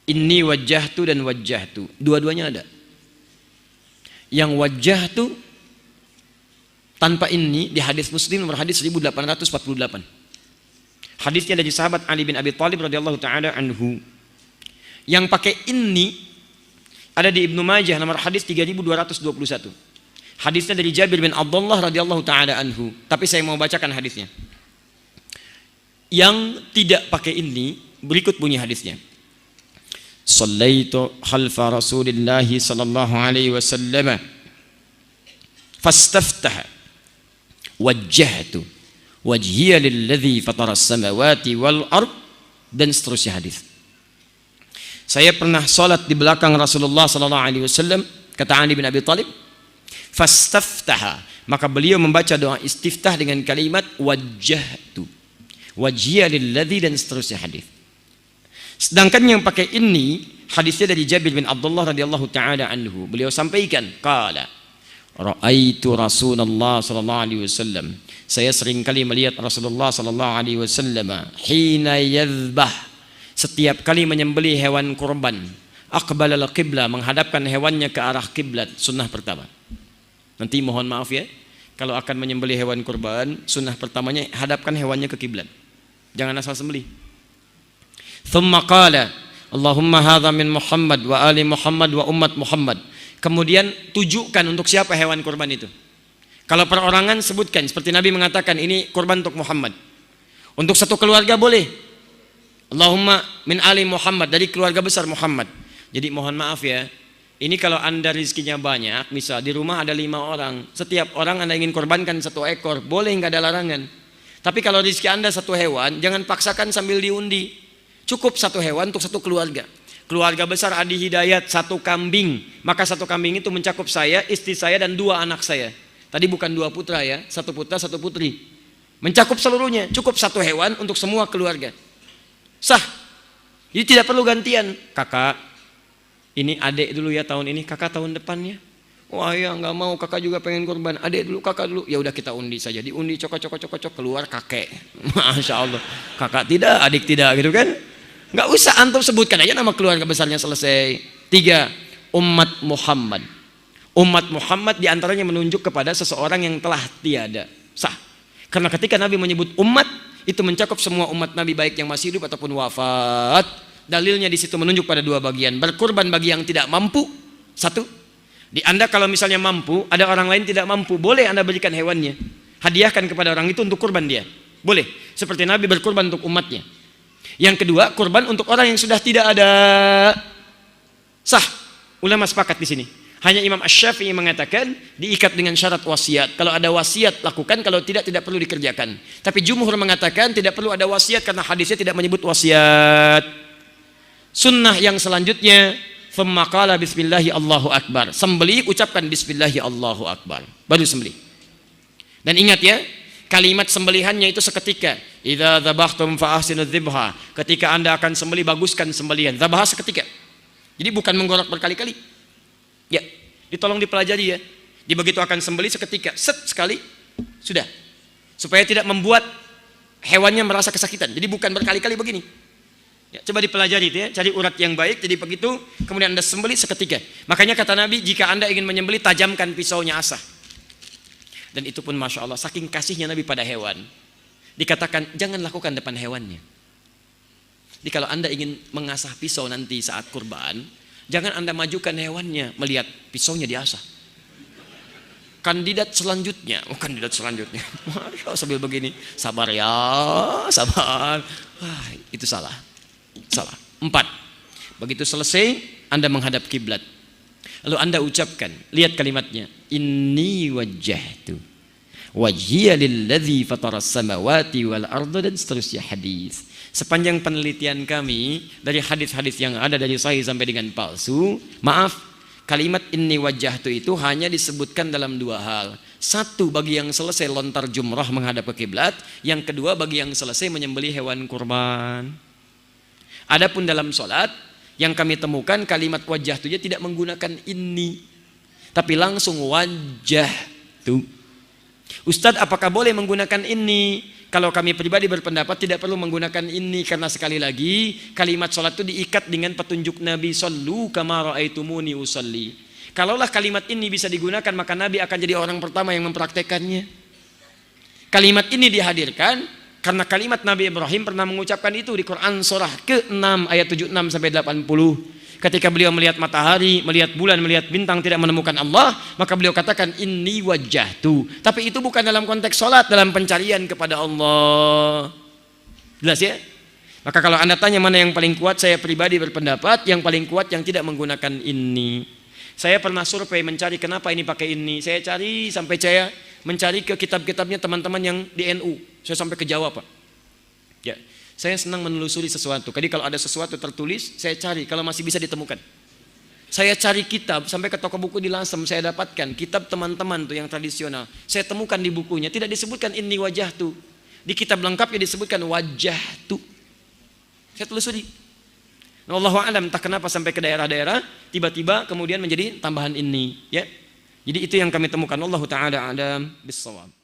Inni wajjahtu dan wajjahtu. Dua-duanya ada. Yang wajjahtu tanpa inni di hadis Muslim nomor hadis 1848. Hadisnya dari sahabat Ali bin Abi Thalib radhiyallahu taala anhu. Yang pakai inni ada di Ibnu Majah nomor hadis 3221. Hadisnya dari Jabir bin Abdullah radhiyallahu taala anhu. Tapi saya mau bacakan hadisnya. Yang tidak pakai inni berikut bunyi hadisnya. Sallaitu khalfa Rasulillah sallallahu alaihi wasallam fastaftaha wajjahtu wajhiya lilladzi fatara as-samawati wal ard dan seterusnya hadis. Saya pernah salat di belakang Rasulullah sallallahu alaihi wasallam, kata Ali bin Abi Thalib, fastaftaha, maka beliau membaca doa istiftah dengan kalimat wajjahtu wajhiya lilladzi dan seterusnya hadis. Sedangkan yang pakai ini hadisnya dari Jabir bin Abdullah radhiyallahu taala anhu. Beliau sampaikan, qala ra'aitu Rasulullah sallallahu alaihi wasallam. Saya sering kali melihat Rasulullah sallallahu alaihi wasallam hina yadhbah, setiap kali menyembelih hewan kurban, aqbala al-qiblah, menghadapkan hewannya ke arah kiblat, sunnah pertama. Nanti mohon maaf ya, kalau akan menyembelih hewan kurban, sunnah pertamanya hadapkan hewannya ke kiblat. Jangan asal sembelih. Thumma qala Allahumma hadha min Muhammad wa ali Muhammad wa umat Muhammad. Kemudian tujukan untuk siapa hewan kurban itu. Kalau perorangan sebutkan seperti Nabi mengatakan ini kurban untuk Muhammad. Untuk satu keluarga boleh Allahumma min ali Muhammad, dari keluarga besar Muhammad. Jadi mohon maaf ya, ini kalau anda rizkinya banyak, misal di rumah ada 5 orang, setiap orang anda ingin korbankan 1 ekor, boleh, nggak ada larangan. Tapi kalau rizki anda 1 hewan, jangan paksakan sambil diundi. Cukup 1 hewan untuk 1 keluarga. Keluarga besar Adi Hidayat 1 kambing, maka 1 kambing itu mencakup saya, istri saya dan 2 anak saya. Tadi bukan 2 putra ya, 1 putra 1 putri. Mencakup seluruhnya, cukup 1 hewan untuk semua keluarga. Sah. Jadi tidak perlu gantian. Kakak, ini adik dulu ya tahun ini, kakak tahun depannya. Wah ya nggak mau, kakak juga pengen kurban. Adik dulu, kakak dulu. Ya udah kita undi saja. Diundi cocok keluar kakek. Masya Allah. Kakak tidak, adik tidak gitu kan? Nggak usah, antum sebutkan aja nama keluarga besarnya, selesai. 3, umat Muhammad. Umat Muhammad diantaranya menunjuk kepada seseorang yang telah tiada. Sah. Karena ketika Nabi menyebut umat, itu mencakup semua umat Nabi baik yang masih hidup ataupun wafat. Dalilnya di situ menunjuk pada 2 bagian. Berkurban bagi yang tidak mampu. 1. Di anda kalau misalnya mampu, ada orang lain tidak mampu, boleh anda berikan hewannya. Hadiahkan kepada orang itu untuk kurban dia. Boleh. Seperti Nabi berkurban untuk umatnya. Yang kedua, kurban untuk orang yang sudah tidak ada. Sah. Ulama sepakat di sini. Hanya Imam Asy-Syafi'i mengatakan diikat dengan syarat wasiat. Kalau ada wasiat lakukan, kalau tidak perlu dikerjakan. Tapi jumhur mengatakan tidak perlu ada wasiat karena hadisnya tidak menyebut wasiat. Sunnah yang selanjutnya, thumma qala bismillahi Allahu akbar. Sembelih ucapkan bismillahi Allahu akbar. Baru sembelih. Dan ingat ya, kalimat sembelihannya itu seketika. Idza dzabhtum fa ahsinu dzibha. Ketika anda akan sembelih, baguskan sembelihan. Dzabha seketika. Jadi bukan menggorok berkali-kali. Ya, ditolong dipelajari ya. Di begitu akan sembelih seketika, set sekali, sudah. Supaya tidak membuat hewannya merasa kesakitan. Jadi bukan berkali-kali begini. Ya, coba dipelajari itu ya, cari urat yang baik. Jadi begitu, kemudian anda sembelih seketika. Makanya kata Nabi, jika anda ingin menyembelih, tajamkan pisaunya asah. Dan itu pun Masya Allah, saking kasihnya Nabi pada hewan, dikatakan jangan lakukan depan hewannya. Jadi kalau anda ingin mengasah pisau nanti saat kurban, jangan anda majukan hewannya, melihat pisaunya diasah. Kandidat selanjutnya, Masya Allah, sambil begini, sabar ya, sabar. Wah, itu salah. 4. Begitu selesai, anda menghadap kiblat. Lalu anda ucapkan, lihat kalimatnya, inni wajjahtu wajhiya lilladzi fataras samawati wal arda dan seterusnya hadis. Sepanjang penelitian kami dari hadis-hadis yang ada dari sahih sampai dengan palsu, maaf, kalimat inni wajjahtu itu hanya disebutkan dalam 2 hal. 1 bagi yang selesai lontar jumrah menghadap ke kiblat, yang kedua bagi yang selesai menyembelih hewan kurban. Adapun dalam sholat yang kami temukan kalimat wajjahtu tidak menggunakan inni, tapi langsung wajjahtu. Ustadz, apakah boleh menggunakan ini? Kalau kami pribadi berpendapat tidak perlu menggunakan ini, karena sekali lagi kalimat sholat itu diikat dengan petunjuk Nabi, sallu kama ra'aitumuni usalli. Kalaulah kalimat ini bisa digunakan, maka Nabi akan jadi orang pertama yang mempraktekannya. Kalimat ini dihadirkan karena kalimat Nabi Ibrahim pernah mengucapkan itu di Quran surah ke-6 ayat 76 sampai 80. Ketika beliau melihat matahari, melihat bulan, melihat bintang tidak menemukan Allah, maka beliau katakan inni wajjahtu. Tapi itu bukan dalam konteks sholat, dalam pencarian kepada Allah. Jelas ya? Maka kalau Anda tanya mana yang paling kuat, saya pribadi berpendapat yang paling kuat yang tidak menggunakan ini. Saya pernah survei mencari kenapa ini pakai ini. Saya cari sampai saya mencari ke kitab-kitabnya teman-teman yang di NU. Saya sampai ke Jawa, Pak. Ya. Saya senang menelusuri sesuatu. Jadi kalau ada sesuatu tertulis, saya cari kalau masih bisa ditemukan. Saya cari kitab sampai ke toko buku di Lasem, saya dapatkan kitab teman-teman tuh yang tradisional. Saya temukan di bukunya tidak disebutkan inni wajjahtu. Di kitab lengkapnya disebutkan wajjahtu. Saya telusuri. Nah, Allahu a'lam, entah kenapa sampai ke daerah-daerah tiba-tiba kemudian menjadi tambahan ini, ya. Jadi itu yang kami temukan. Allahu taala a'lam bis-shawab.